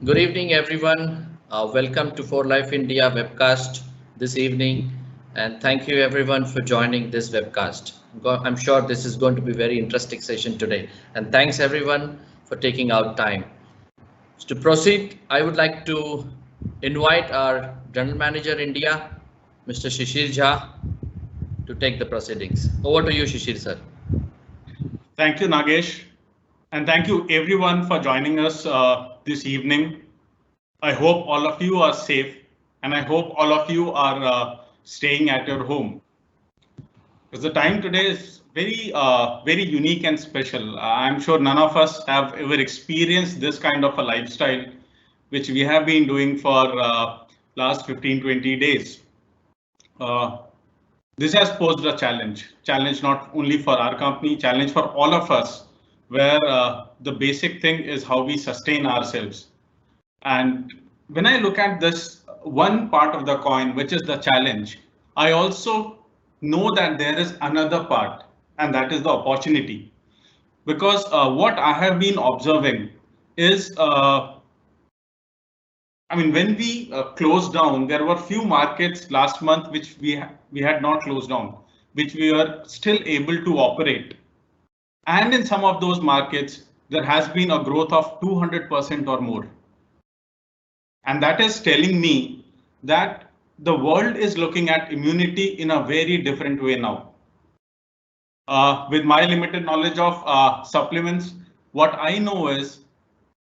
Good evening, everyone. Welcome to For Life India webcast this evening, and thank you everyone for joining this webcast. I'm sure this is going to be a very interesting session today, and thanks everyone for taking out time. To proceed, I would like to invite our General Manager India, Mr. Shishir Jha, to take the proceedings. Over to you, Shishir sir. Thank you, Nagesh. And thank you everyone for joining us this evening. I hope all of you are safe and I hope all of you are staying at your home. Because the time today is very unique and special. I'm sure none of us have ever experienced this kind of a lifestyle, which we have been doing for last 15, 20 days. Uh, this has posed a challenge not only for our company, challenge for all of us, where the basic thing is how we sustain ourselves. And when I look at this one part of the coin, which is the challenge, I also know that there is another part, and that is the opportunity. Because what I have been observing is when we closed down, there were few markets last month which we had not closed down, which we were still able to operate. And in some of those markets, there has been a growth of 200% or more. And that is telling me that the world is looking at immunity in a very different way now. With my limited knowledge of supplements, what I know is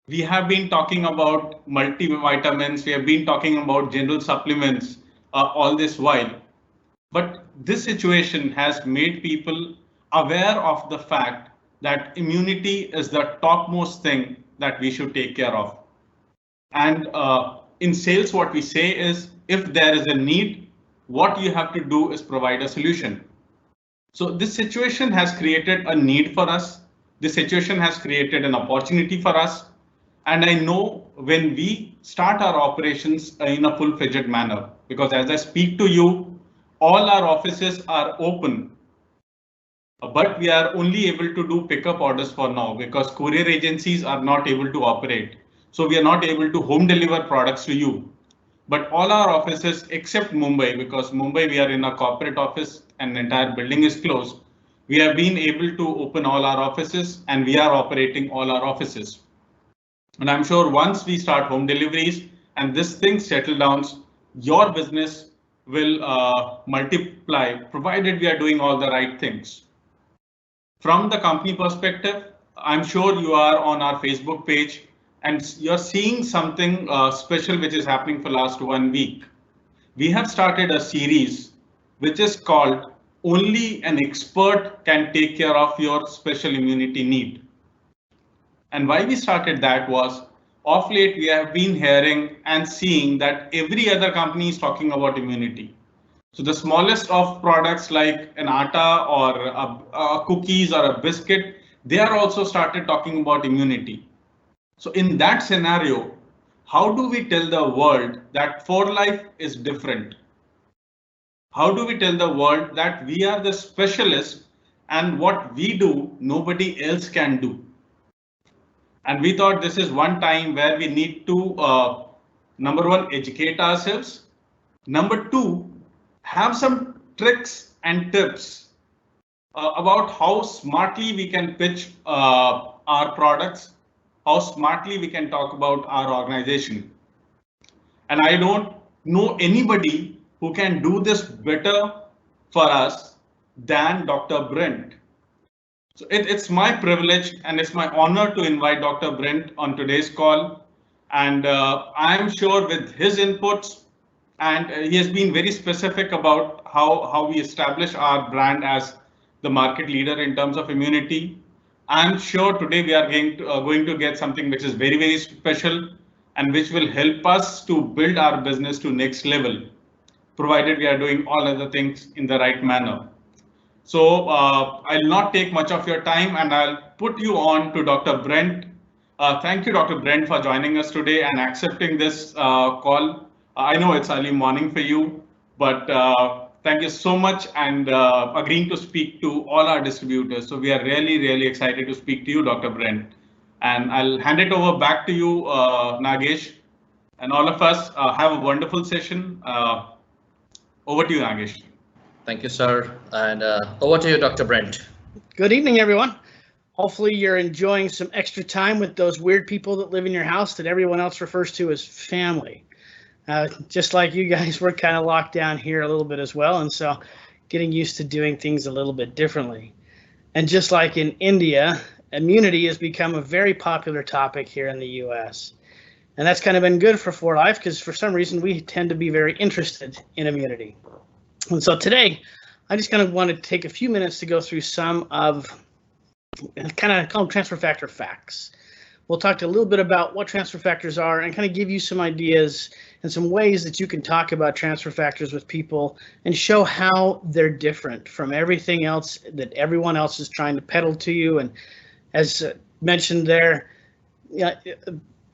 we have been talking about multivitamins, we have been talking about general supplements all this while. But this situation has made people aware of the fact that immunity is the topmost thing that we should take care of. And in sales, what we say is if there is a need, what you have to do is provide a solution. So this situation has created a need for us. This situation has created an opportunity for us. And I know when we start our operations in a full-fledged manner, because as I speak to you, all our offices are open, but we are only able to do pickup orders for now because courier agencies are not able to operate. So we are not able to home deliver products to you. But all our offices except Mumbai, because Mumbai we are in a corporate office and the entire building is closed, we have been able to open all our offices and we are operating all our offices. And I'm sure once we start home deliveries and this thing settle down, your business will multiply provided we are doing all the right things. From the company perspective, I'm sure you are on our Facebook page and you're seeing something special which is happening for last 1 week. We have started a series which is called Only an Expert Can Take Care of Your Special Immunity Need. And why we started that was of late we have been hearing and seeing that every other company is talking about immunity. So the smallest of products like an atta or a cookies or a biscuit, they are also started talking about immunity. So in that scenario, how do we tell the world that For Life is different? How do we tell the world that we are the specialists and what we do, nobody else can do? And we thought this is one time where we need to, number one, educate ourselves. Number two, have some tricks and tips about how smartly we can pitch our products, how smartly we can talk about our organization. And I don't know anybody who can do this better for us than Dr. Brent. So it's my privilege and it's my honor to invite Dr. Brent on today's call. And I'm sure with his inputs, and he has been very specific about how we establish our brand as the market leader in terms of immunity. I'm sure today we are going to get something which is very special and which will help us to build our business to next level, provided we are doing all other things in the right manner. So I'll not take much of your time and I'll put you on to Dr. Brent. Thank you, Dr. Brent, for joining us today and accepting this call. I know it's early morning for you, but thank you so much and agreeing to speak to all our distributors. So we are really excited to speak to you, Dr. Brent. And I'll hand it over back to you, Nagesh, and all of us have a wonderful session. Over to you, Nagesh. Thank you, sir. And over to you, Dr. Brent. Good evening, everyone. Hopefully you're enjoying some extra time with those weird people that live in your house that everyone else refers to as family. Just like you guys, we're kind of locked down here a little bit as well, and so getting used to doing things a little bit differently. And just like in India, immunity has become a very popular topic here in the US. And that's kind of been good for 4Life because for some reason we tend to be very interested in immunity. And so today, I just kind of want to take a few minutes to go through some of kind of called transfer factor facts. We'll talk a little bit about what transfer factors are and kind of give you some ideas and some ways that you can talk about transfer factors with people and show how they're different from everything else that everyone else is trying to peddle to you. And as mentioned there,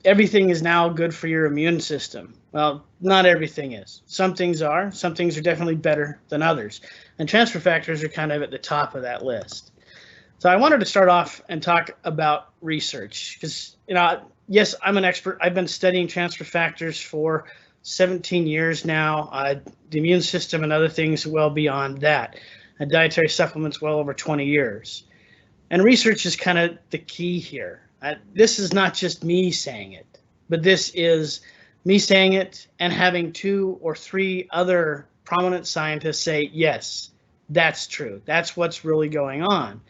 everything is now good for your immune system. Well, not everything is. Some things are definitely better than others. And transfer factors are kind of at the top of that list. So I wanted to start off and talk about research because, yes, I'm an expert. I've been studying transfer factors for 17 years now, the immune system and other things well beyond that, and dietary supplements well over 20 years. And research is kind of the key here. This is not just me saying it, but this is me saying it and having 2 or 3 other prominent scientists say, yes, that's true. That's what's really going on.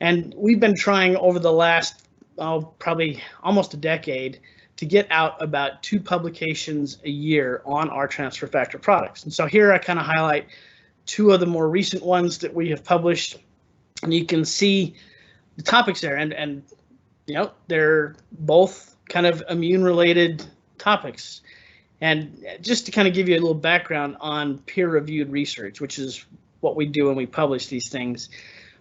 And we've been trying over the last, probably almost a decade to get out about 2 publications a year on our transfer factor products. And so here I kind of highlight 2 of the more recent ones that we have published. And you can see the topics there. And they're both kind of immune-related topics. And just to kind of give you a little background on peer-reviewed research, which is what we do when we publish these things.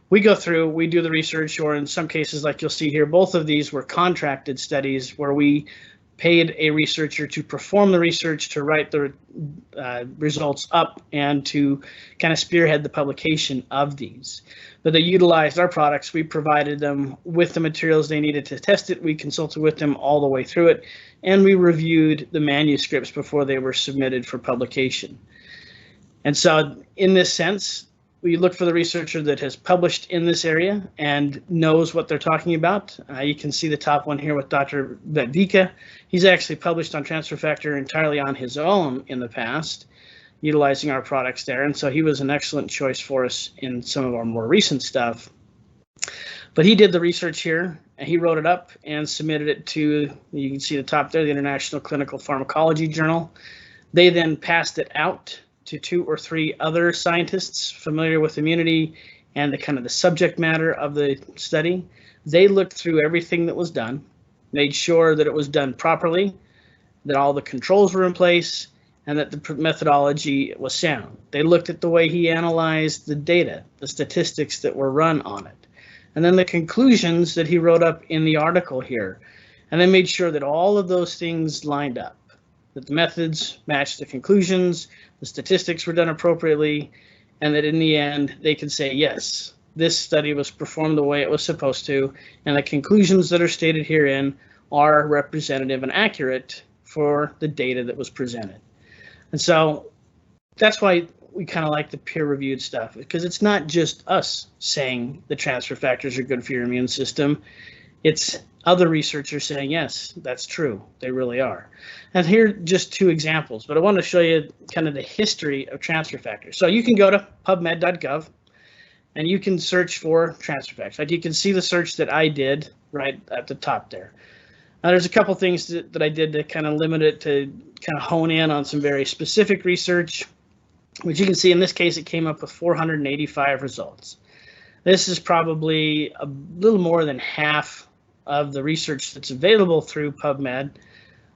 We go through, we do the research, or in some cases, like you'll see here, both of these were contracted studies where we paid a researcher to perform the research, to write the results up, and to kind of spearhead the publication of these. But they utilized our products. We provided them with the materials they needed to test it. We consulted with them all the way through it, and we reviewed the manuscripts before they were submitted for publication. And so in this sense, we look for the researcher that has published in this area and knows what they're talking about. You can see the top one here with Dr. Vahan. He's actually published on transfer factor entirely on his own in the past, utilizing our products there. And so he was an excellent choice for us in some of our more recent stuff. But he did the research here, and he wrote it up and submitted it to, you can see the top there, the International Clinical Pharmacology Journal. They then passed it out to 2 or 3 other scientists familiar with immunity and the kind of the subject matter of the study. They looked through everything that was done, made sure that it was done properly, that all the controls were in place, and that the methodology was sound. They looked at the way he analyzed the data, the statistics that were run on it, and then the conclusions that he wrote up in the article here, and then made sure that all of those things lined up, that the methods matched the conclusions, the statistics were done appropriately, and that in the end they could say, yes, this study was performed the way it was supposed to, and the conclusions that are stated herein are representative and accurate for the data that was presented. And so that's why we kind of like the peer-reviewed stuff, because it's not just us saying the transfer factors are good for your immune system. It's other researchers saying, yes, that's true. They really are. And here are just 2 examples, but I want to show you kind of the history of transfer factors. So you can go to pubmed.gov and you can search for transfer factors. Like you can see the search that I did right at the top there. Now there's a couple things that I did to kind of limit it, to kind of hone in on some very specific research, which you can see in this case, it came up with 485 results. This is probably a little more than half of the research that's available through PubMed.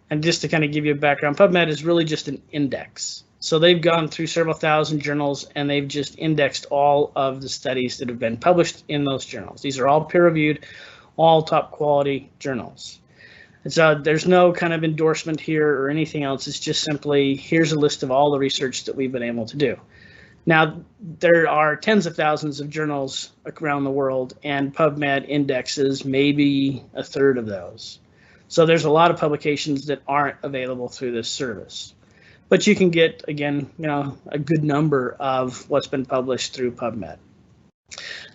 And just to kind of give you a background, PubMed is really just an index. So they've gone through several thousand journals and they've just indexed all of the studies that have been published in those journals. These are all peer-reviewed, all top quality journals. And so there's no kind of endorsement here or anything else. It's just simply, here's a list of all the research that we've been able to do. Now, there are tens of thousands of journals around the world, and PubMed indexes maybe a third of those. So there's a lot of publications that aren't available through this service. But you can get, again, a good number of what's been published through PubMed.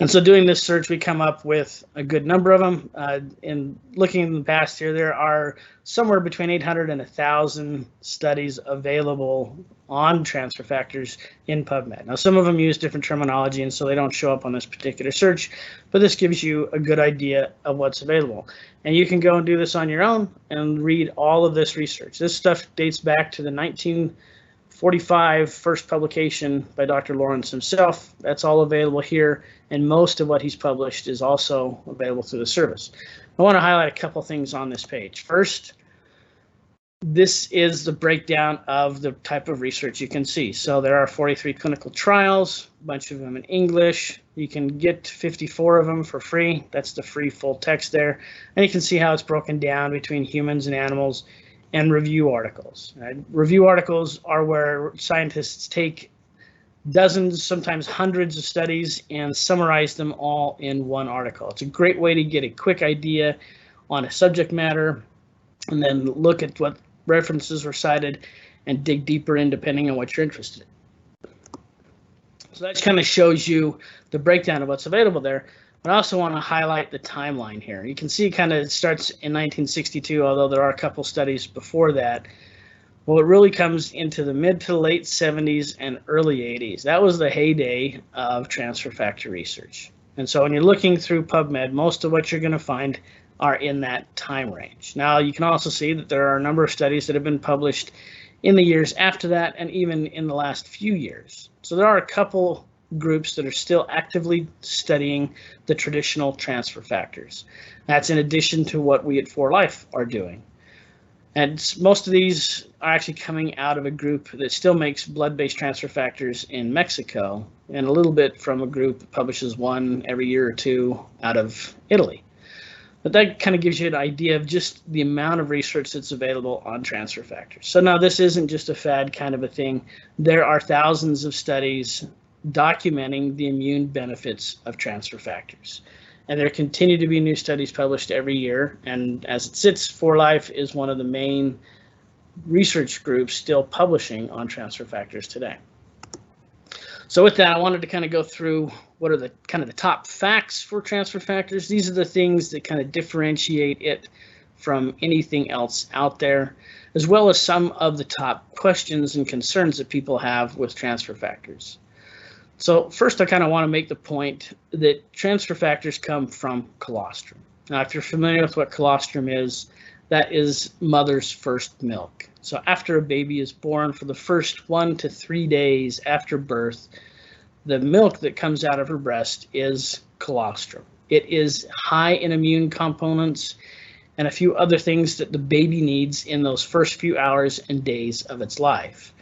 And so doing this search, we come up with a good number of them. In looking in the past here, there are somewhere between 800 and 1,000 studies available on transfer factors in PubMed. Now, some of them use different terminology, and so they don't show up on this particular search, but this gives you a good idea of what's available. And you can go and do this on your own and read all of this research. This stuff dates back to the 1945 first publication by Dr. Lawrence himself. That's all available here, and most of what he's published is also available through the service. I want to highlight a couple things on this page. First, this is the breakdown of the type of research you can see. So there are 43 clinical trials, a bunch of them in English. You can get 54 of them for free. That's the free full text there. And you can see how it's broken down between humans and animals and review articles. Right? Review articles are where scientists take dozens, sometimes hundreds of studies and summarize them all in one article. It's a great way to get a quick idea on a subject matter and then look at what references were cited and dig deeper in depending on what you're interested in. So that kind of shows you the breakdown of what's available there. But I also want to highlight the timeline here. You can see kind of it starts in 1962, although there are a couple studies before that. Well, it really comes into the mid to late 70s and early 80s. That was the heyday of transfer factor research. And so when you're looking through PubMed, most of what you're going to find are in that time range. Now, you can also see that there are a number of studies that have been published in the years after that and even in the last few years. So there are a couple groups that are still actively studying the traditional transfer factors. That's in addition to what we at For Life are doing. And most of these are actually coming out of a group that still makes blood-based transfer factors in Mexico, and a little bit from a group that publishes one every year or two out of Italy. But that kind of gives you an idea of just the amount of research that's available on transfer factors. So now this isn't just a fad kind of a thing. There are thousands of studies documenting the immune benefits of transfer factors. And there continue to be new studies published every year. And as it sits, For Life is one of the main research groups still publishing on transfer factors today. So with that, I wanted to kind of go through what are the kind of the top facts for transfer factors. These are the things that kind of differentiate it from anything else out there, as well as some of the top questions and concerns that people have with transfer factors. So first, I kind of want to make the point that transfer factors come from colostrum. Now, if you're familiar with what colostrum is, that is mother's first milk. So after a baby is born, for the first 1 to 3 days after birth, the milk that comes out of her breast is colostrum. It is high in immune components and a few other things that the baby needs in those first few hours and days of its life.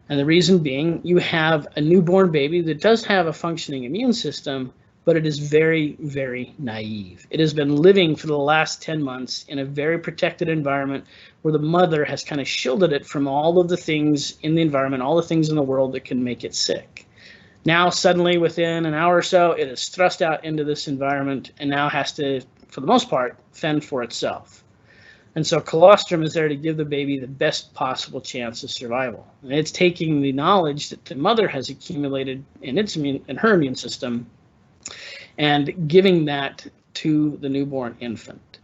And the reason being, you have a newborn baby that does have a functioning immune system, but it is very, very naive. It has been living for the last 10 months in a very protected environment where the mother has kind of shielded it from all of the things in the environment, all the things in the world that can make it sick. Now, suddenly, within an hour or so, it is thrust out into this environment and now has to, for the most part, fend for itself. And so colostrum is there to give the baby the best possible chance of survival. And it's taking the knowledge that the mother has accumulated in her immune system and giving that to the newborn infant,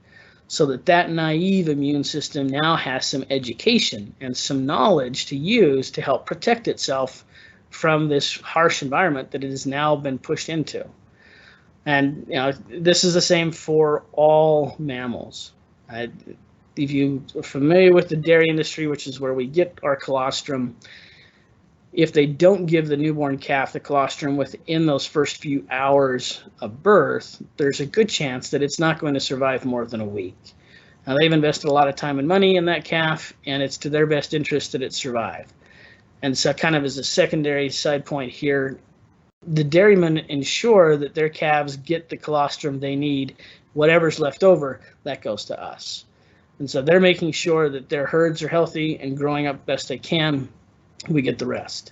so that that naive immune system now has some education and some knowledge to use to help protect itself from this harsh environment that it has now been pushed into. And this is the same for all mammals. If you are familiar with the dairy industry, which is where we get our colostrum, if they don't give the newborn calf the colostrum within those first few hours of birth, there's a good chance that it's not going to survive more than a week. Now, they've invested a lot of time and money in that calf, and it's to their best interest that it survive. And so kind of as a secondary side point here, the dairymen ensure that their calves get the colostrum they need. Whatever's left over, that goes to us. And so they're making sure that their herds are healthy and growing up best they can. We get the rest.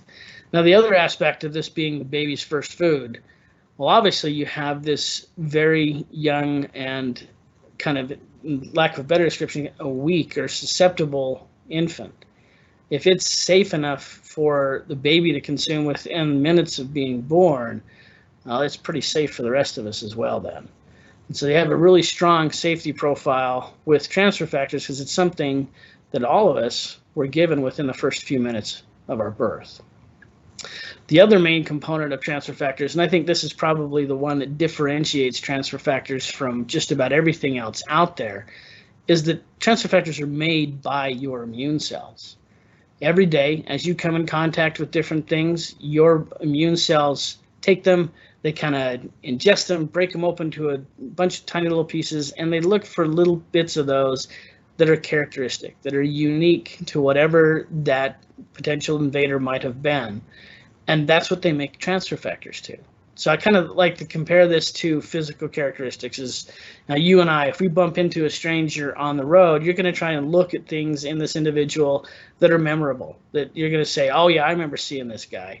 Now, the other aspect of this being the baby's first food, well, obviously you have this very young and kind of, lack of a better description, a weak or susceptible infant. If it's safe enough for the baby to consume within minutes of being born, well, it's pretty safe for the rest of us as well then. And so they have a really strong safety profile with transfer factors because it's something that all of us were given within the first few minutes of our birth. The other main component of transfer factors, and I think this is probably the one that differentiates transfer factors from just about everything else out there, is that transfer factors are made by your immune cells. Every day, as you come in contact with different things, your immune cells take them, they kind of ingest them, break them open to a bunch of tiny little pieces, and they look for little bits of those that are characteristic, that are unique to whatever that potential invader might have been. And that's what they make transfer factors to. So I kind of like to compare this to physical characteristics. Is now you and I, if we bump into a stranger on the road, you're going to try and look at things in this individual that are memorable, that you're going to say, oh yeah, I remember seeing this guy.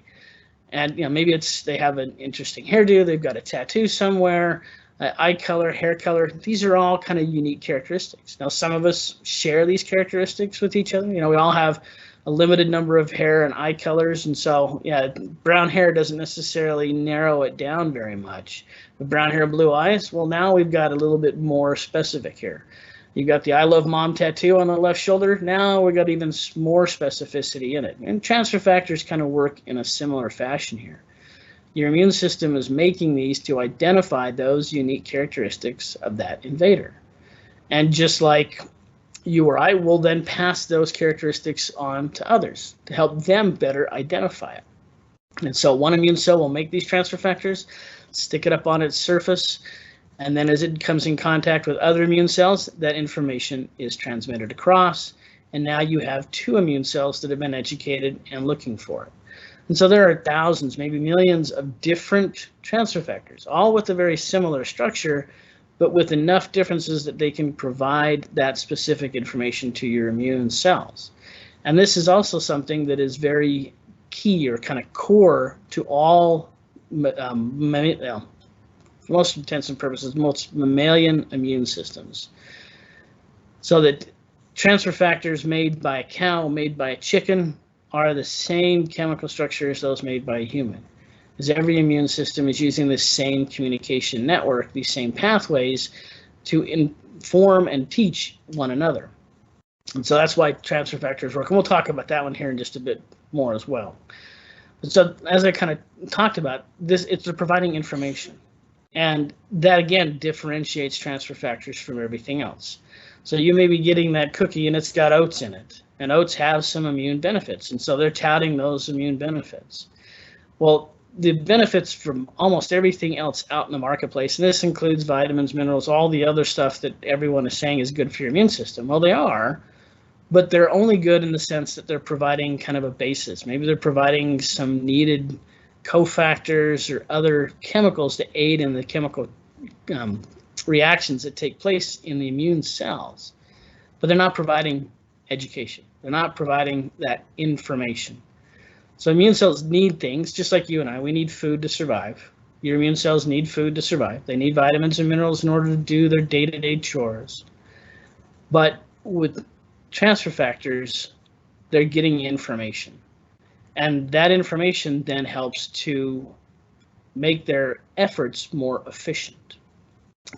And maybe it's they have an interesting hairdo, they've got a tattoo somewhere, eye color, hair color. These are all kind of unique characteristics. Now, some of us share these characteristics with each other. We all have a limited number of hair and eye colors, and so yeah, brown hair doesn't necessarily narrow it down very much. But brown hair, blue eyes, well, now we've got a little bit more specific here. You got the I Love Mom tattoo on the left shoulder. Now we got even more specificity in it. And transfer factors kind of work in a similar fashion here. Your immune system is making these to identify those unique characteristics of that invader. And just like you or I will then pass those characteristics on to others to help them better identify it. And so one immune cell will make these transfer factors, stick it up on its surface, and then as it comes in contact with other immune cells, that information is transmitted across, and now you have two immune cells that have been educated and looking for it. And so there are thousands, maybe millions of different transfer factors, all with a very similar structure, but with enough differences that they can provide that specific information to your immune cells. And this is also something that is very key or kind of core to all, for most intents and purposes, most mammalian immune systems. So that transfer factors made by a cow, made by a chicken, are the same chemical structure as those made by a human. Because every immune system is using the same communication network, these same pathways to inform and teach one another. And so that's why transfer factors work. And we'll talk about that one here in just a bit more as well. But so as I kind of talked about, they're providing information. And that, again, differentiates transfer factors from everything else. So you may be getting that cookie and it's got oats in it. And oats have some immune benefits. And so they're touting those immune benefits. Well, the benefits from almost everything else out in the marketplace, and this includes vitamins, minerals, all the other stuff that everyone is saying is good for your immune system. Well, they are, but they're only good in the sense that they're providing kind of a basis. Maybe they're providing some needed cofactors or other chemicals to aid in the chemical reactions that take place in the immune cells, but they're not providing education. They're not providing that information. So immune cells need things, just like you and I. We need food to survive. Your immune cells need food to survive. They need vitamins and minerals in order to do their day-to-day chores. But with transfer factors, they're getting information. And that information then helps to make their efforts more efficient.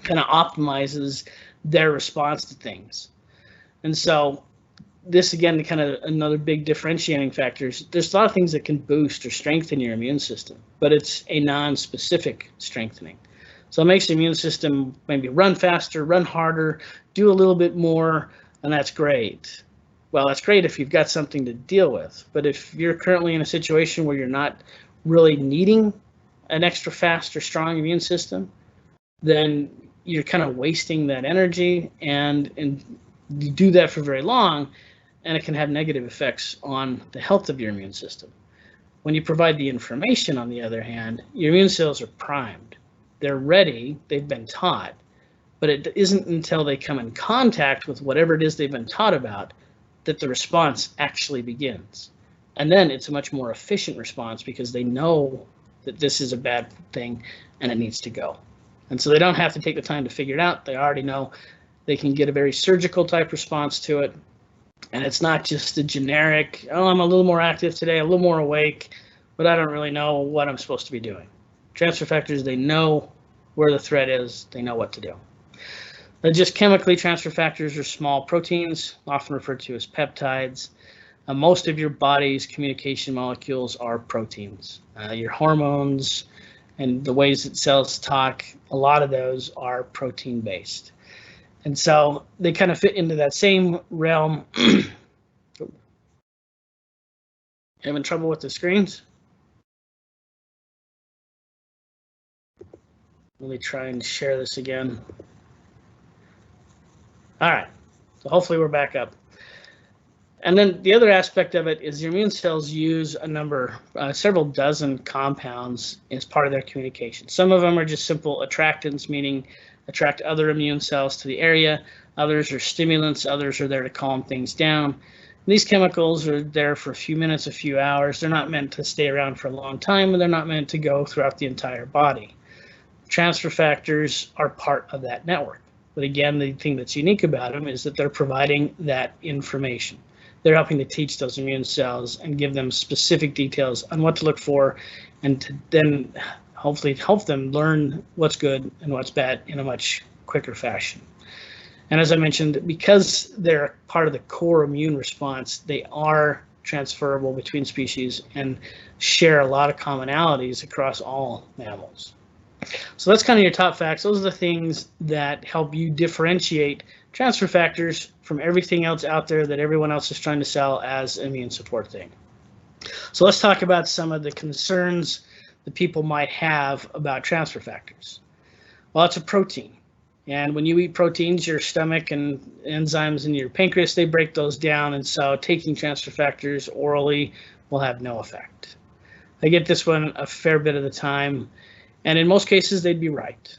Kind of optimizes their response to things. And so this, again, kind of another big differentiating factors. There's a lot of things that can boost or strengthen your immune system, but it's a non-specific strengthening. So it makes the immune system maybe run faster, run harder, do a little bit more, and that's great. Well, that's great if you've got something to deal with, but if you're currently in a situation where you're not really needing an extra fast or strong immune system, then you're kind of wasting that energy, and you do that for very long, and it can have negative effects on the health of your immune system. When you provide the information, on the other hand, your immune cells are primed. They're ready, they've been taught, but it isn't until they come in contact with whatever it is they've been taught about that the response actually begins. And then it's a much more efficient response because they know that this is a bad thing and it needs to go. And so they don't have to take the time to figure it out. They already know they can get a very surgical type response to it. And it's not just a generic, oh, I'm a little more active today, a little more awake, but I don't really know what I'm supposed to be doing. Transfer factors, they know where the threat is, they know what to do. Just chemically, transfer factors are small proteins, often referred to as peptides. Most of your body's communication molecules are proteins. Your hormones and the ways that cells talk, a lot of those are protein based. And so they kind of fit into that same realm. Having trouble with the screens? Let me try and share this again. All right, so hopefully we're back up. And then the other aspect of it is your immune cells use several dozen compounds as part of their communication. Some of them are just simple attractants, meaning attract other immune cells to the area. Others are stimulants. Others are there to calm things down. These chemicals are there for a few minutes, a few hours. They're not meant to stay around for a long time, and they're not meant to go throughout the entire body. Transfer factors are part of that network. But again, the thing that's unique about them is that they're providing that information. They're helping to teach those immune cells and give them specific details on what to look for, and to then hopefully help them learn what's good and what's bad in a much quicker fashion. And as I mentioned, because they're part of the core immune response, they are transferable between species and share a lot of commonalities across all mammals. So that's kind of your top facts. Those are the things that help you differentiate transfer factors from everything else out there that everyone else is trying to sell as an immune support thing. So let's talk about some of the concerns that people might have about transfer factors. Well, it's a protein. And when you eat proteins, your stomach and enzymes in your pancreas, they break those down. And so taking transfer factors orally will have no effect. I get this one a fair bit of the time. And in most cases, they'd be right.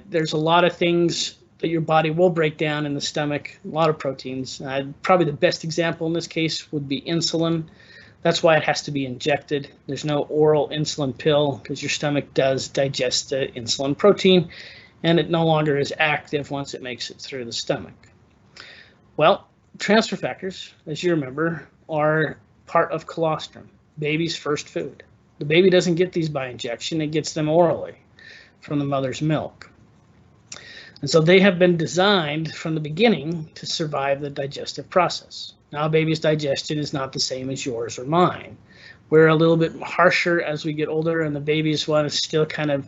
There's a lot of things that your body will break down in the stomach, a lot of proteins. Probably the best example in this case would be insulin. That's why it has to be injected. There's no oral insulin pill because your stomach does digest the insulin protein, and it no longer is active once it makes it through the stomach. Well, transfer factors, as you remember, are part of colostrum, baby's first food. The baby doesn't get these by injection, it gets them orally from the mother's milk. And so they have been designed from the beginning to survive the digestive process. Now, a baby's digestion is not the same as yours or mine. We're a little bit harsher as we get older, and the baby's one is still kind of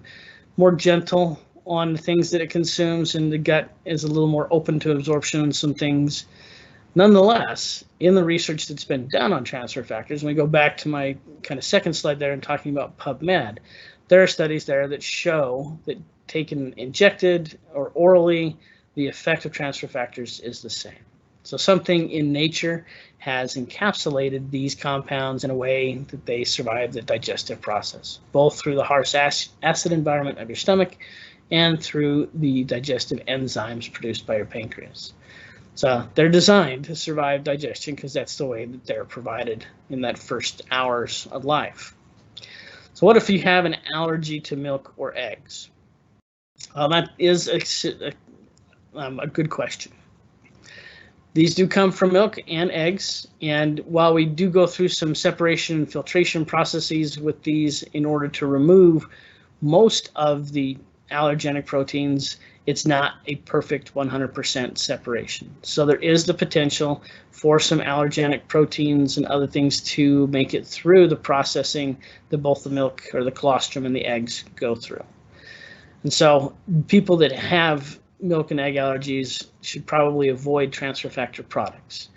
more gentle on the things that it consumes, and the gut is a little more open to absorption on some things. Nonetheless, in the research that's been done on transfer factors, and we go back to my kind of second slide there and talking about PubMed, there are studies there that show that taken injected or orally, the effect of transfer factors is the same. So something in nature has encapsulated these compounds in a way that they survive the digestive process, both through the harsh acid environment of your stomach and through the digestive enzymes produced by your pancreas. So they're designed to survive digestion because that's the way that they're provided in that first hours of life. So what if you have an allergy to milk or eggs? Well, that is a good question. These do come from milk and eggs, and while we do go through some separation and filtration processes with these in order to remove most of the allergenic proteins, it's not a perfect 100% separation. So there is the potential for some allergenic proteins and other things to make it through the processing that both the milk or the colostrum and the eggs go through. And so people that have milk and egg allergies should probably avoid transfer factor products.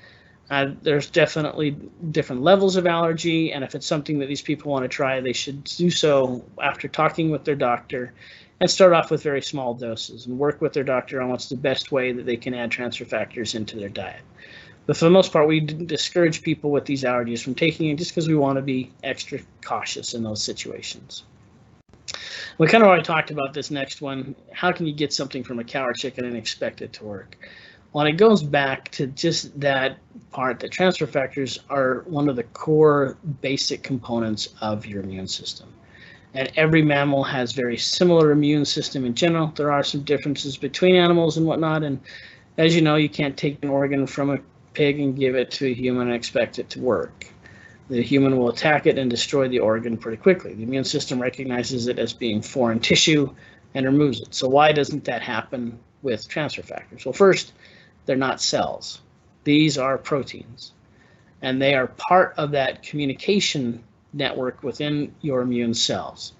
There's definitely different levels of allergy, and if it's something that these people want to try, they should do so after talking with their doctor and start off with very small doses and work with their doctor on what's the best way that they can add transfer factors into their diet. But for the most part, we discourage people with these allergies from taking it just because we want to be extra cautious in those situations. We kind of already talked about this next one. How can you get something from a cow or chicken and expect it to work? Well, it goes back to just that part that transfer factors are one of the core basic components of your immune system. And every mammal has very similar immune system in general. There are some differences between animals and whatnot. And as you know, you can't take an organ from a pig and give it to a human and expect it to work. The human will attack it and destroy the organ pretty quickly. The immune system recognizes it as being foreign tissue and removes it. So why doesn't that happen with transfer factors? Well, first, they're not cells. These are proteins, and they are part of that communication network within your immune cells.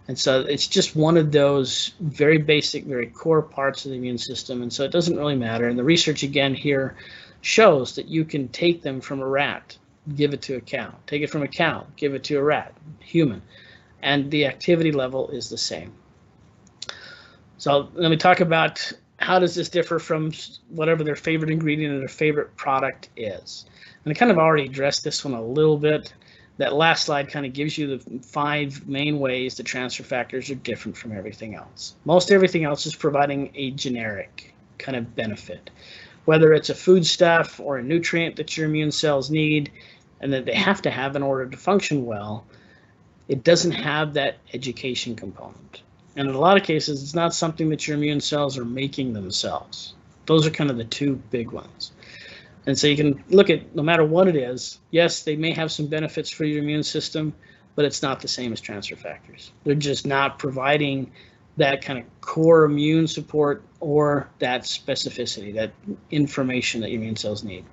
And so it's just one of those very basic, very core parts of the immune system. And so it doesn't really matter. And the research again here shows that you can take them from a rat, give it to a cow, take it from a cow, give it to a rat, human, and the activity level is the same. So let me talk about how does this differ from whatever their favorite ingredient or their favorite product is. And I kind of already addressed this one a little bit. That last slide kind of gives you the 5 main ways the transfer factors are different from everything else. Most everything else is providing a generic kind of benefit, whether it's a foodstuff or a nutrient that your immune cells need and that they have to have in order to function well. It doesn't have that education component. And in a lot of cases, it's not something that your immune cells are making themselves. Those are kind of the 2 big ones. And so you can look at, no matter what it is, yes, they may have some benefits for your immune system, but it's not the same as transfer factors. They're just not providing that kind of core immune support or that specificity, that information that your immune cells need.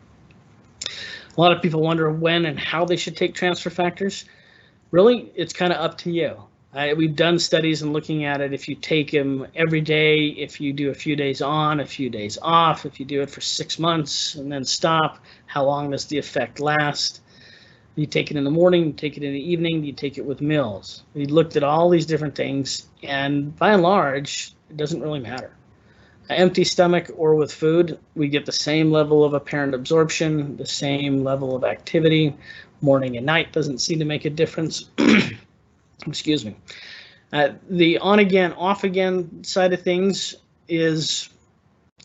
A lot of people wonder when and how they should take transfer factors. Really, it's kind of up to you. We've done studies and looking at it. If you take them every day, if you do a few days on, a few days off, if you do it for 6 months and then stop, how long does the effect last? You take it in the morning, you take it in the evening, you take it with meals. We looked at all these different things, and by and large, it doesn't really matter. An empty stomach or with food, we get the same level of apparent absorption, the same level of activity. Morning and night doesn't seem to make a difference. Excuse me. The on again, off again side of things is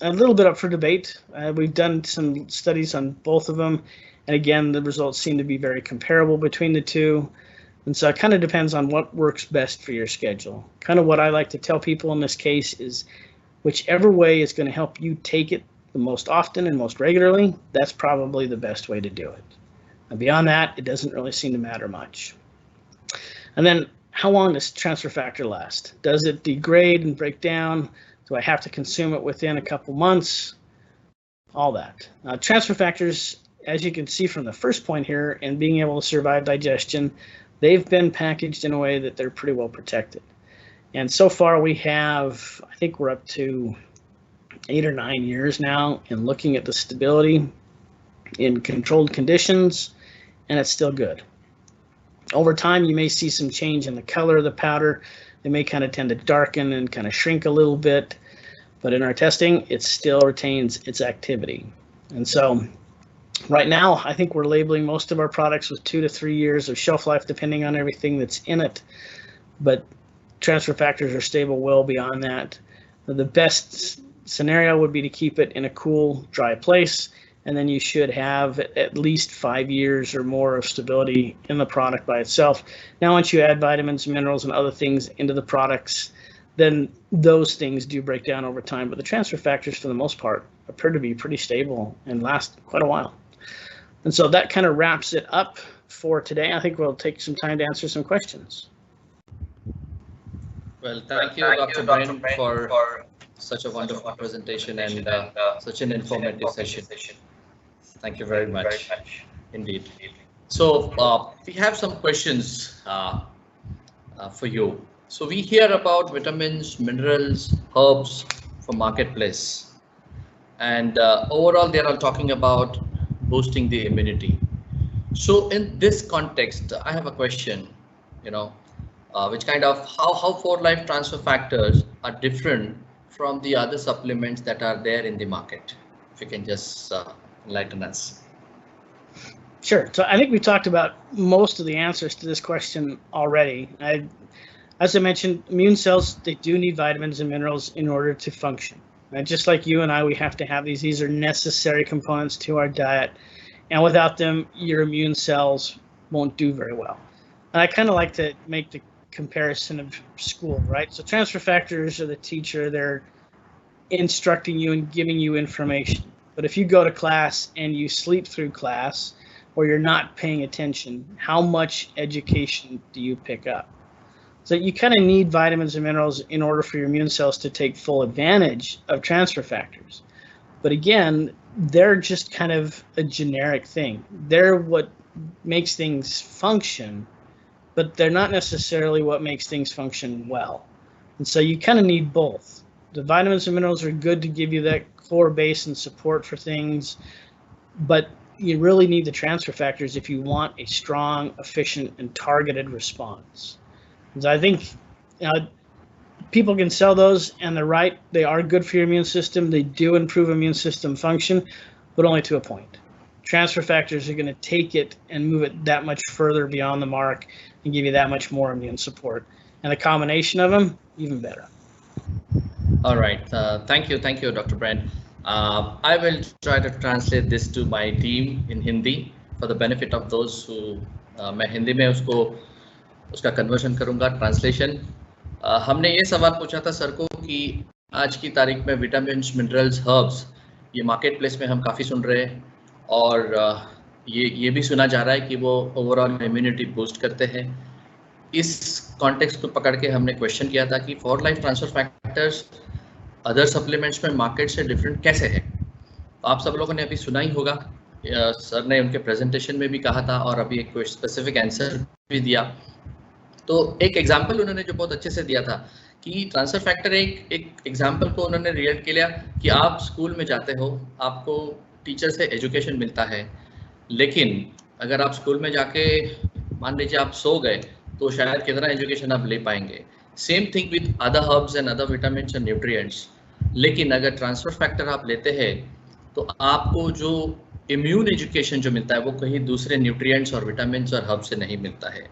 a little bit up for debate. We've done some studies on both of them. And again, the results seem to be very comparable between the 2. And so it kind of depends on what works best for your schedule. Kind of what I like to tell people in this case is whichever way is going to help you take it the most often and most regularly, that's probably the best way to do it. And beyond that, it doesn't really seem to matter much. And then how long does transfer factor last? Does it degrade and break down? Do I have to consume it within a couple months? All that. Transfer factors, as you can see from the first point here, and being able to survive digestion, they've been packaged in a way that they're pretty well protected. And so far we have, I think we're up to 8 or 9 years now in looking at the stability in controlled conditions, and it's still good. Over time, you may see some change in the color of the powder. They may kind of tend to darken and kind of shrink a little bit, but in our testing, it still retains its activity. And so right now, I think we're labeling most of our products with 2 to 3 years of shelf life, depending on everything that's in it. But transfer factors are stable well beyond that. The best scenario would be to keep it in a cool, dry place, and then you should have at least 5 years or more of stability in the product by itself. Now, once you add vitamins, minerals, and other things into the products, then those things do break down over time. But the transfer factors, for the most part, appear to be pretty stable and last quite a while. And so that kind of wraps it up for today. I think we'll take some time to answer some questions. Well, thank you, Dr. Brent, for such a wonderful presentation and such an informative session. Thank you very much indeed. So we have some questions for you. So we hear about vitamins, minerals, herbs for marketplace, and overall they are talking about boosting the immunity. So in this context, I have a question, which kind of how 4Life transfer factors are different from the other supplements that are there in the market. If you can just enlighten us. Sure. So I think we talked about most of the answers to this question already. As I mentioned, immune cells, they do need vitamins and minerals in order to function. And just like you and I, we have to have these. These are necessary components to our diet. And without them, your immune cells won't do very well. And I kind of like to make the comparison of school, right? So transfer factors are the teacher. They're instructing you and giving you information. But if you go to class and you sleep through class, or you're not paying attention, how much education do you pick up? So you kind of need vitamins and minerals in order for your immune cells to take full advantage of transfer factors. But again, they're just kind of a generic thing. They're what makes things function, but they're not necessarily what makes things function well. And so you kind of need both. The vitamins and minerals are good to give you that core base and support for things, but you really need the transfer factors if you want a strong, efficient, and targeted response. So I think people can sell those, and they're right. They are good for your immune system. They do improve immune system function, but only to a point. Transfer factors are going to take it and move it that much further beyond the mark and give you that much more immune support. And the combination of them, even better. All right. Thank you, Dr. Brent. I will try to translate this to my team in Hindi for the benefit of those who मैं हिंदी में उसका conversion करूंगा translation. हमने ये सवाल पूछा था sir को कि आज की तारीख में विटामिन मिनरल्स हर्ब्स ये मार्केट प्लेस में हम काफ़ी सुन रहे हैं और ये भी सुना जा रहा है कि वो ओवरऑल इम्यूनिटी बूस्ट करते हैं। इस कॉन्टेक्स्ट को पकड़ के हमने क्वेश्चन किया था कि for life transfer factors other supplements में मार्केट से डिफरेंट कैसे है। तो आप सब लोगों ने अभी सुना ही होगा, सर ने उनके प्रेजेंटेशन में भी कहा था और अभी एक स्पेसिफिक आंसर भी दिया। तो एक एग्जांपल उन्होंने जो बहुत अच्छे से दिया था कि ट्रांसफर फैक्टर एक एग्जांपल को उन्होंने रिलेट किया कि आप स्कूल में जाते हो, आपको टीचर से एजुकेशन मिलता है, लेकिन अगर आप स्कूल में जाके मान लीजिए आप सो गए तो शायद कितना एजुकेशन आप ले पाएंगे। Same thing with other herbs and other vitamins and nutrients. लेकिन अगर ट्रांसफर फैक्टर आप लेते हैं तो आपको जो इम्यून एजुकेशन जो मिलता है वो कहीं दूसरे न्यूट्रिएंट्स और विटामिन्स और हर्ब्स से नहीं मिलता है।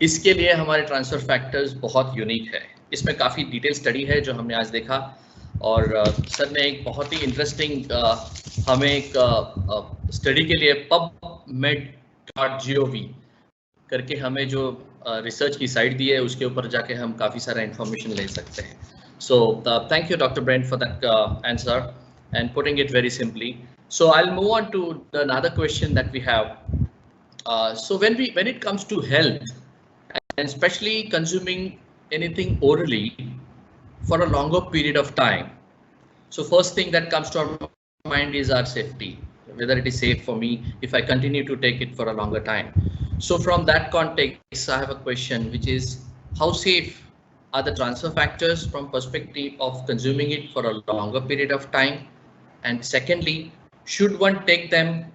इसके लिए हमारे ट्रांसफर फैक्टर्स बहुत यूनिक है। इसमें काफ़ी डिटेल स्टडी है जो हमने आज देखा और सर ने एक बहुत ही इंटरेस्टिंग हमें एक स्टडी के लिए pubmed.gov करके हमें जो रिसर्च की साइट दी है उसके ऊपर जाके हम काफ़ी सारा इंफॉर्मेशन ले सकते हैं। So thank you doctor Brent for that answer and putting it very simply. So I'll move on to another question that we have. So when it comes to health, and especially consuming anything orally for a longer period of time, so first thing that comes to our mind is our safety, whether it is safe for me if I continue to take it for a longer time. So from that context, I have a question, which is how safe are the transfer factors from perspective of consuming it for a longer period of time? And secondly, should one take them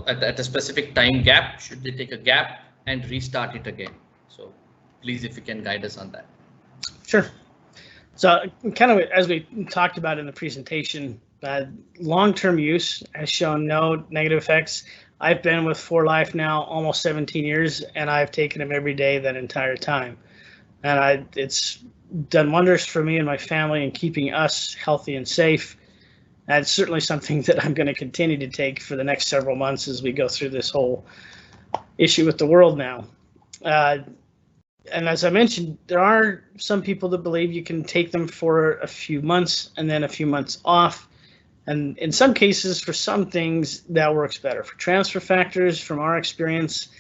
at a specific time gap? Should they take a gap and restart it again? So please, if you can guide us on that. Sure. So kind of as we talked about in the presentation, long-term use has shown no negative effects. I've been with For Life now almost 17 years, and I've taken them every day that entire time. And it's done wonders for me and my family in keeping us healthy and safe. That's certainly something that I'm going to continue to take for the next several months as we go through this whole issue with the world now. And as I mentioned, there are some people that believe you can take them for a few months and then a few months off. And in some cases, for some things, that works better. For transfer factors, from our experience,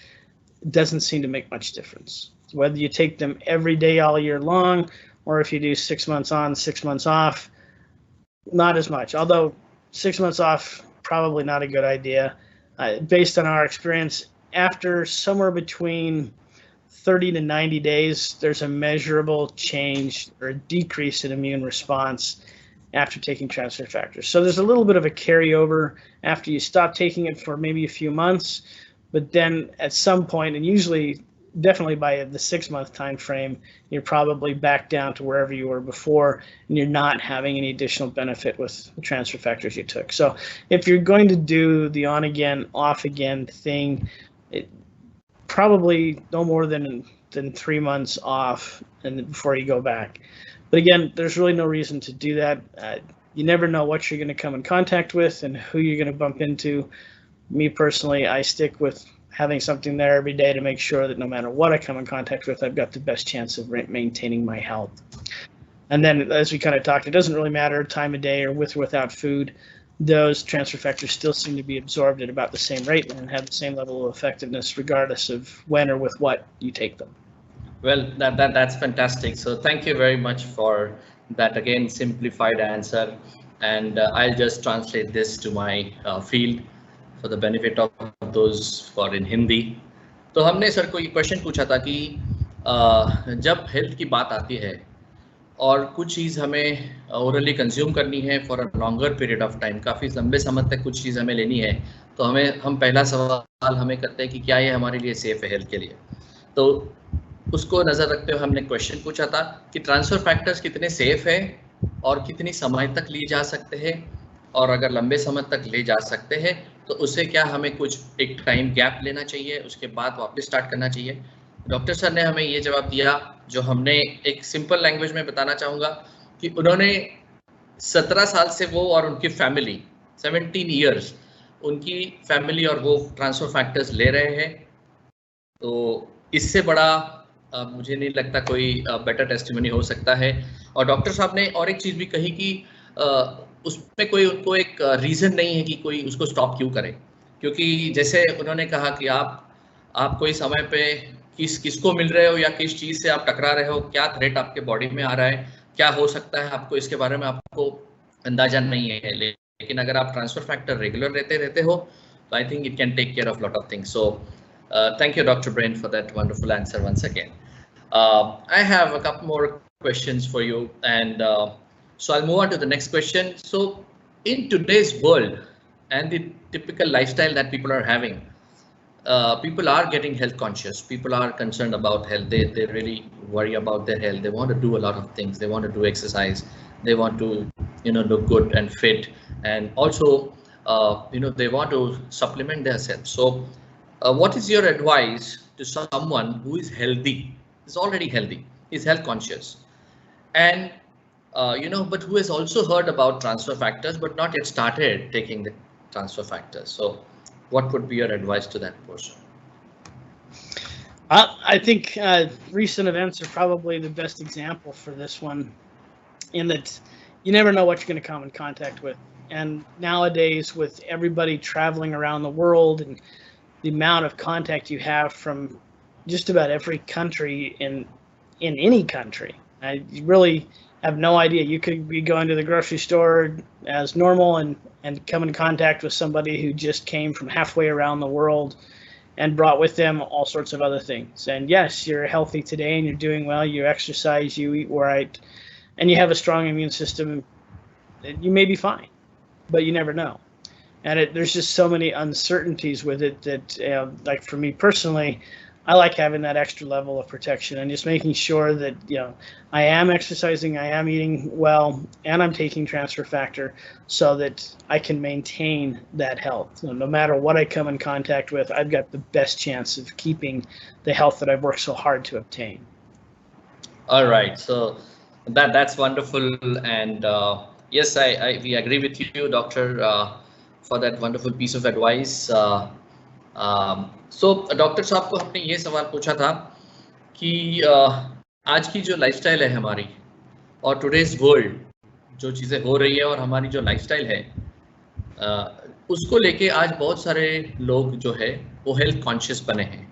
it doesn't seem to make much difference. Whether you take them every day all year long, or if you do 6 months on, 6 months off, not as much. Although 6 months off, probably not a good idea. Based on our experience, after somewhere between 30 to 90 days, there's a measurable change or a decrease in immune response after taking transfer factors. So there's a little bit of a carryover after you stop taking it for maybe a few months, but then at some point, and usually definitely by the 6 month time frame, you're probably back down to wherever you were before, and you're not having any additional benefit with the transfer factors you took. So if you're going to do the on again, off again thing, it probably no more than 3 months off and before you go back. But again, there's really no reason to do that. You never know what you're going to come in contact with and who you're going to bump into. Me personally, I stick with having something there every day to make sure that no matter what I come in contact with, I've got the best chance of maintaining my health. And then, as we kind of talked, it doesn't really matter time of day or with or without food. Those transfer factors still seem to be absorbed at about the same rate and have the same level of effectiveness regardless of when or with what you take them. Well, that's fantastic. So thank you very much for that again simplified answer. And I'll just translate this to my field for the benefit of those who are in Hindi. तो हमने sir को ये question पूछा था कि जब health की बात आती है और कुछ चीज़ हमें ओरली कंज्यूम करनी है for a longer period of time, काफ़ी लंबे समय तक कुछ चीज़ हमें लेनी है, तो हम पहला सवाल हमें करते हैं कि क्या ये हमारे लिए सेफ है हेल्थ के लिए। तो उसको नज़र रखते हुए हमने क्वेश्चन पूछा था कि ट्रांसफर फैक्टर्स कितने सेफ है और कितनी समय तक लिए जा सकते हैं, और अगर लंबे समय तक ले जा सकते हैं तो उससे क्या हमें कुछ एक टाइम गैप लेना चाहिए, उसके बाद वापस स्टार्ट करना चाहिए। डॉक्टर सर ने हमें ये जवाब दिया जो हमने एक सिंपल लैंग्वेज में बताना चाहूँगा कि उन्होंने 17 साल से वो और उनकी फैमिली 17 ईयर्स उनकी फैमिली और वो ट्रांसफर फैक्टर्स ले रहे हैं। तो इससे बड़ा मुझे नहीं लगता कोई बेटर टेस्टिमनी हो सकता है। और डॉक्टर साहब ने और एक चीज़ भी कही कि उसमें कोई उनको एक रीज़न नहीं है कि कोई उसको स्टॉप क्यों करे, क्योंकि जैसे उन्होंने कहा कि आप कोई समय पे किसको मिल रहे हो या किस चीज़ से आप टकरा रहे हो, क्या थ्रेट आपके बॉडी में आ रहा है, क्या हो सकता है आपको, इसके बारे में आपको अंदाजा नहीं है। लेकिन अगर आप ट्रांसफर फैक्टर रेगुलर रहते हो तो I think it can take care of lot of things. So thank you, Dr. Brent, for that wonderful answer once again. I have a couple more questions for you, and so I'll move on to the next question. So in today's world and the typical lifestyle that people are having, people are getting health conscious. People are concerned about health. They really worry about their health. They want to do a lot of things. They want to do exercise. They want to, look good and fit, and also, they want to supplement their health. So what is your advice to someone who is healthy, is already healthy, is health conscious, and but who has also heard about transfer factors but not yet started taking the transfer factors? So what would be your advice to that person? I think recent events are probably the best example for this one, in that you never know what you're going to come in contact with. And nowadays, with everybody traveling around the world and the amount of contact you have from just about every country in any country, you really have no idea. You could be going to the grocery store as normal and come in contact with somebody who just came from halfway around the world and brought with them all sorts of other things. And yes, you're healthy today and you're doing well, you exercise, you eat right, and you have a strong immune system, you may be fine, but you never know. And there's just so many uncertainties with it that, like for me personally, I like having that extra level of protection and just making sure that, I am exercising, I am eating well, and I'm taking transfer factor so that I can maintain that health. So no matter what I come in contact with, I've got the best chance of keeping the health that I've worked so hard to obtain. All right, so that's wonderful, and yes, we agree with you, Doctor, for that wonderful piece of advice. So doctor साहब को हमने ये सवाल पूछा था कि आज की जो लाइफस्टाइल है हमारी और टुडेज वर्ल्ड जो चीज़ें हो रही है और हमारी जो लाइफस्टाइल है, उसको लेके आज बहुत सारे लोग जो है वो हेल्थ कॉन्शियस बने हैं,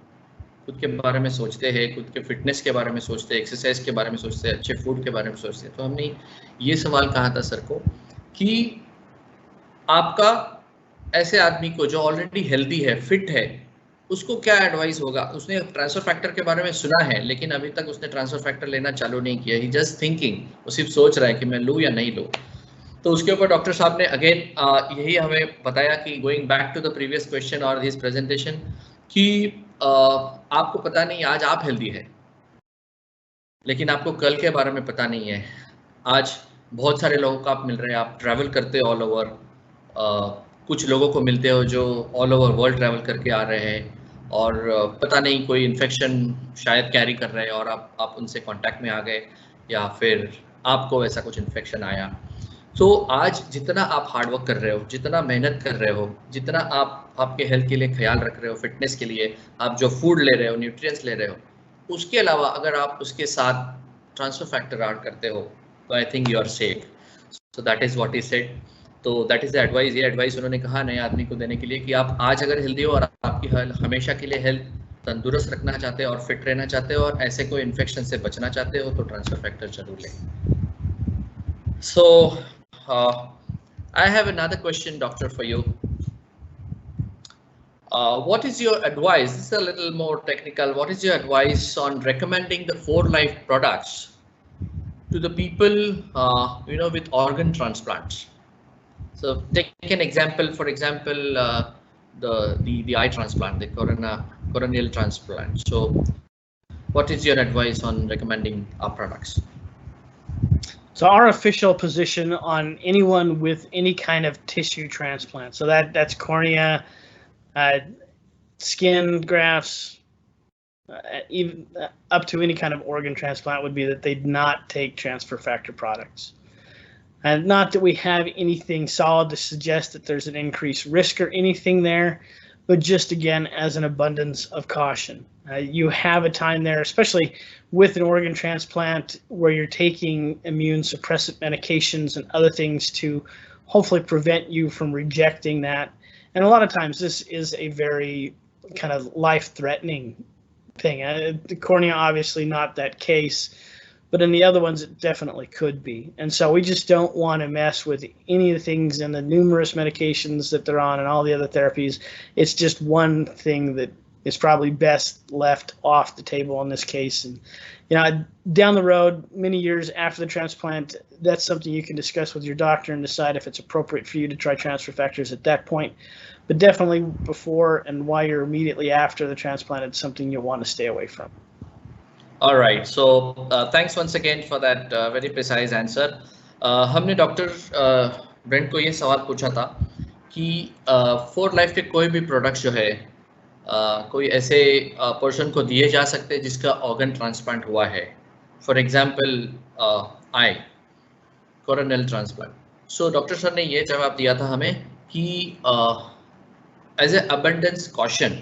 खुद के बारे में सोचते हैं, खुद के फिटनेस के बारे में सोचते हैं, एक्सरसाइज के बारे में सोचते हैं, अच्छे फूड के बारे में सोचते हैं। तो हमने ये सवाल कहा था सर को कि आपका ऐसे आदमी को जो ऑलरेडी हेल्दी है, फिट है, उसको क्या एडवाइस होगा? उसने ट्रांसफर फैक्टर के बारे में सुना है लेकिन अभी तक उसने ट्रांसफर फैक्टर लेना चालू नहीं किया, ही जस्ट थिंकिंग, वो सिर्फ सोच रहा है कि मैं लूँ या नहीं लूँ। तो उसके ऊपर डॉक्टर साहब ने अगेन यही हमें बताया कि going back to the previous question और दिस प्रेजेंटेशन कि आपको पता नहीं आज आप हेल्दी है लेकिन आपको कल के बारे में पता नहीं है। आज बहुत सारे लोगों को आप मिल रहे हैं, आप ट्रैवल करते हो ऑल ओवर, कुछ लोगों को मिलते हो जो ऑल ओवर वर्ल्ड ट्रैवल करके आ रहे हैं और पता नहीं कोई इन्फेक्शन शायद कैरी कर रहे हैं और आप उनसे कांटेक्ट में आ गए, या फिर आपको ऐसा कुछ इन्फेक्शन आया। तो आज जितना आप हार्डवर्क कर रहे हो, जितना मेहनत कर रहे हो, जितना आप आपके हेल्थ के लिए ख्याल रख रहे हो, फिटनेस के लिए आप जो फूड ले रहे हो, न्यूट्रिएंट्स ले रहे हो, उसके अलावा अगर आप उसके साथ ट्रांसफर फैक्टर ऐड करते हो तो I think you are safe. So that is what he said. तो दैट इज़ द एडवाइस। ये एडवाइस उन्होंने कहा नए आदमी को देने के लिए कि आप आज अगर हेल्दी हो और आपकी हमेशा के लिए हेल्थ तंदुरुस्त रखना चाहते हो और फिट रहना चाहते हो और ऐसे कोई इन्फेक्शन से बचना चाहते हो तो ट्रांसफर फैक्टर जरूर लें। सो I have another question, doctor, for you. What is your advice? This is a little more technical. What is your advice on recommending the 4Life products to the people, with organ transplants? So take an example. For example, the eye transplant, the corneal transplant. So, what is your advice on recommending our products? So our official position on anyone with any kind of tissue transplant, so that's cornea, skin grafts, even up to any kind of organ transplant, would be that they not take transfer factor products. And not that we have anything solid to suggest that there's an increased risk or anything there, but just again, as an abundance of caution. You have a time there, especially with an organ transplant, where you're taking immune suppressant medications and other things to hopefully prevent you from rejecting that. And a lot of times this is a very kind of life-threatening thing. The cornea, obviously not that case, but in the other ones, it definitely could be. And so we just don't want to mess with any of the things and the numerous medications that they're on and all the other therapies. It's just one thing that is probably best left off the table in this case. And, down the road, many years after the transplant, that's something you can discuss with your doctor and decide if it's appropriate for you to try transfer factors at that point. But definitely before and while you're immediately after the transplant, it's something you'll want to stay away from. All right. So thanks once again for that very precise answer. हमने doctor Brent को ये सवाल पूछा था कि 4Life के कोई भी प्रोडक्ट जो है कोई ऐसे पर्सन को दिए जा सकते हैं जिसका ऑर्गन ट्रांसप्लांट हुआ है, for example I coronal transplant. So doctor sir ने ये जवाब दिया था हमें कि एज ए अबंडेंस कॉशन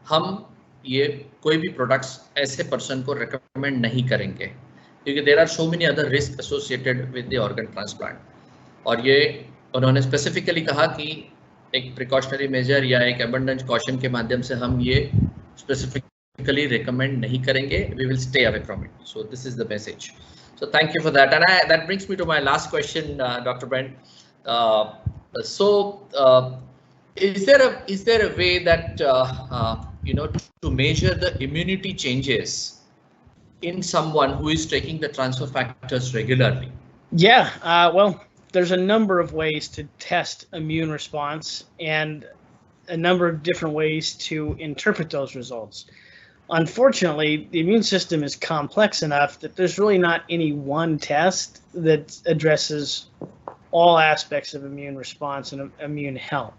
हम ये कोई भी प्रोडक्ट्स ऐसे पर्सन को रिकमेंड नहीं करेंगे क्योंकि there are so many other risk associated with the organ transplant. और ये उन्होंने स्पेसिफिकली कहा कि एक प्रिकॉशनरी मेजर या एक अबंडेंस कॉशन के माध्यम से हम ये स्पेसिफिकली रिकमेंड नहीं करेंगे, we will stay away from it. So this is the message. So thank you for that, and that brings me to my last question, Dr. Brent. Is there a way that to measure the immunity changes in someone who is taking the transfer factors regularly? Yeah, well, there's a number of ways to test immune response and a number of different ways to interpret those results. Unfortunately, the immune system is complex enough that there's really not any one test that addresses all aspects of immune response and immune health.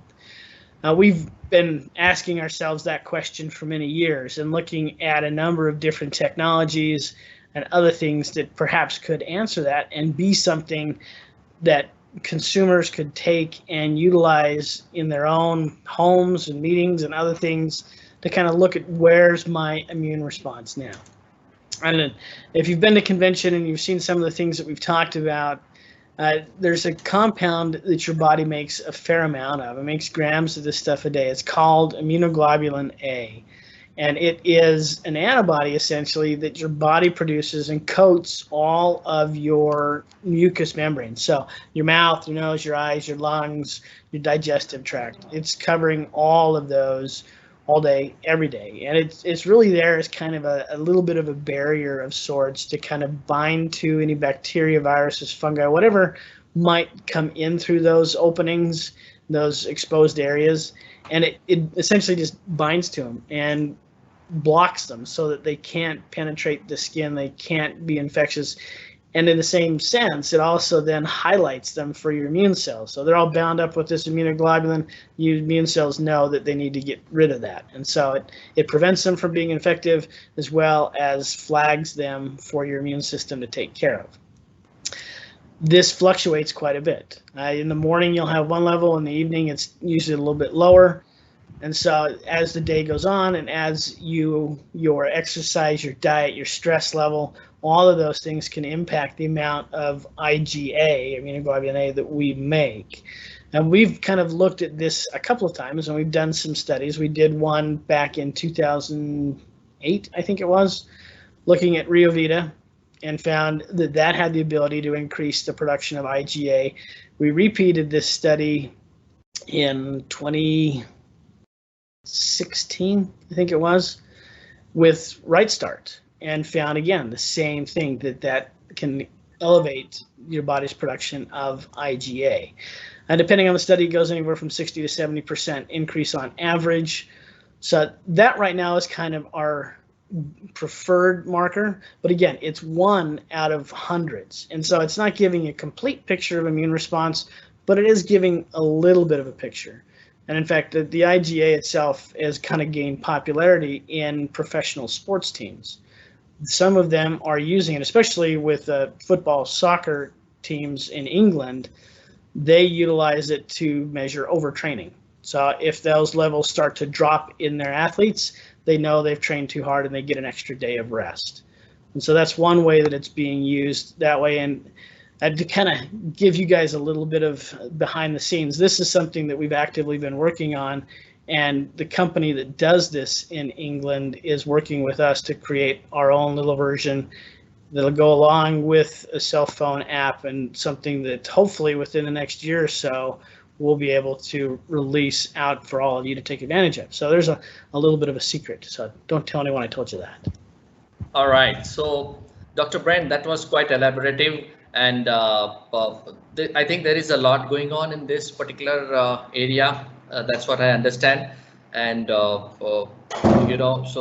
We've been asking ourselves that question for many years and looking at a number of different technologies and other things that perhaps could answer that and be something that consumers could take and utilize in their own homes and meetings and other things to kind of look at where's my immune response now. And if you've been to convention and you've seen some of the things that we've talked about, there's a compound that your body makes a fair amount of. It makes grams of this stuff a day. It's called immunoglobulin A. And it is an antibody essentially that your body produces and coats all of your mucous membranes. So your mouth, your nose, your eyes, your lungs, your digestive tract. It's covering all of those all day, every day. And it's really there as kind of a little bit of a barrier of sorts to kind of bind to any bacteria, viruses, fungi, whatever might come in through those openings, those exposed areas. And it essentially just binds to them and blocks them so that they can't penetrate the skin, they can't be infectious. And in the same sense, it also then highlights them for your immune cells. So they're all bound up with this immunoglobulin. Your immune cells know that they need to get rid of that. And so it prevents them from being infective as well as flags them for your immune system to take care of. this fluctuates quite a bit. In the morning, you'll have one level. In the evening, it's usually a little bit lower. And so as the day goes on and as your exercise, your diet, your stress level, all of those things can impact the amount of IgA, immunoglobulin A, that we make. And we've kind of looked at this a couple of times, and we've done some studies. We did one back in 2008, I think it was, looking at Rio Vita, and found that that had the ability to increase the production of IgA. We repeated this study in 2016, I think it was, with Right Start, and found again the same thing, that can elevate your body's production of IgA. And depending on the study, it goes anywhere from 60 to 70% increase on average. So that right now is kind of our preferred marker, but again, it's one out of hundreds, and so it's not giving a complete picture of immune response, but it is giving a little bit of a picture. And in fact, the IgA itself has kind of gained popularity in professional sports teams. Some of them are using it, especially with football, soccer teams in England. They utilize it to measure overtraining. So if those levels start to drop in their athletes, they know they've trained too hard and they get an extra day of rest. And so that's one way that it's being used that way. And to kind of give you guys a little bit of behind the scenes, this is something that we've actively been working on. And the company that does this in England is working with us to create our own little version that'll go along with a cell phone app, and something that hopefully within the next year or so we'll be able to release out for all of you to take advantage of. So there's a little bit of a secret, so don't tell anyone I told you that. All right, so Dr. Brent, that was quite elaborative, and I think there is a lot going on in this particular area. That's what I understand. And so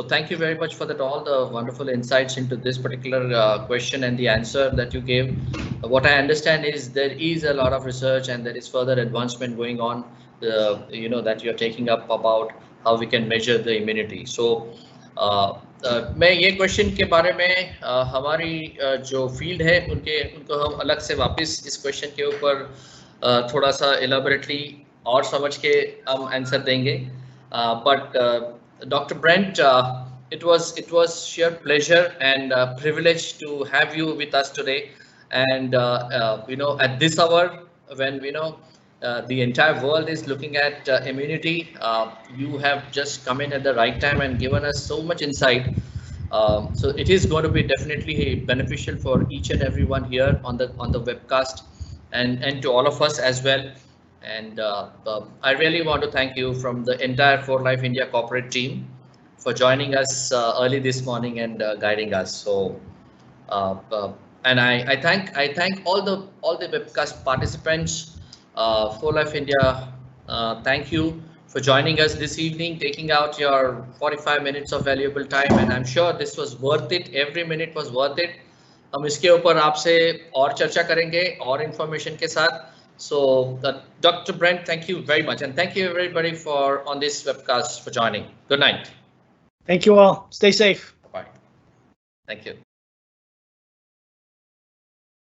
thank you very much for that, all the wonderful insights into this particular question and the answer that you gave. What I understand is there is a lot of research and there is further advancement going on, that you're taking up about how we can measure the immunity. So मैं ये question के बारे में हमारी जो field है उनको हम अलग से वापस इस क्वेश्चन के ऊपर थोड़ा सा एलाबोरेटली और समझ के हम आंसर देंगे. But Dr. Brent, it was sheer pleasure and privilege to have you with us today. And at this hour, when the entire world is looking at immunity, you have just come in at the right time and given us so much insight. So it is going to be definitely beneficial for each and everyone here on the webcast, and to all of us as well. And I really want to thank you from the entire For Life India corporate team for joining us early this morning and guiding us. So, and I thank all the webcast participants. For Life India, thank you for joining us this evening, taking out your 45 minutes of valuable time, and I'm sure this was worth it. Every minute was worth it. हम इसके ऊपर आपसे और चर्चा करेंगे और information के साथ. So, Dr. Brent, thank you very much, and thank you everybody on this webcast for joining. Good night. Thank you all. Stay safe. Bye. Thank you.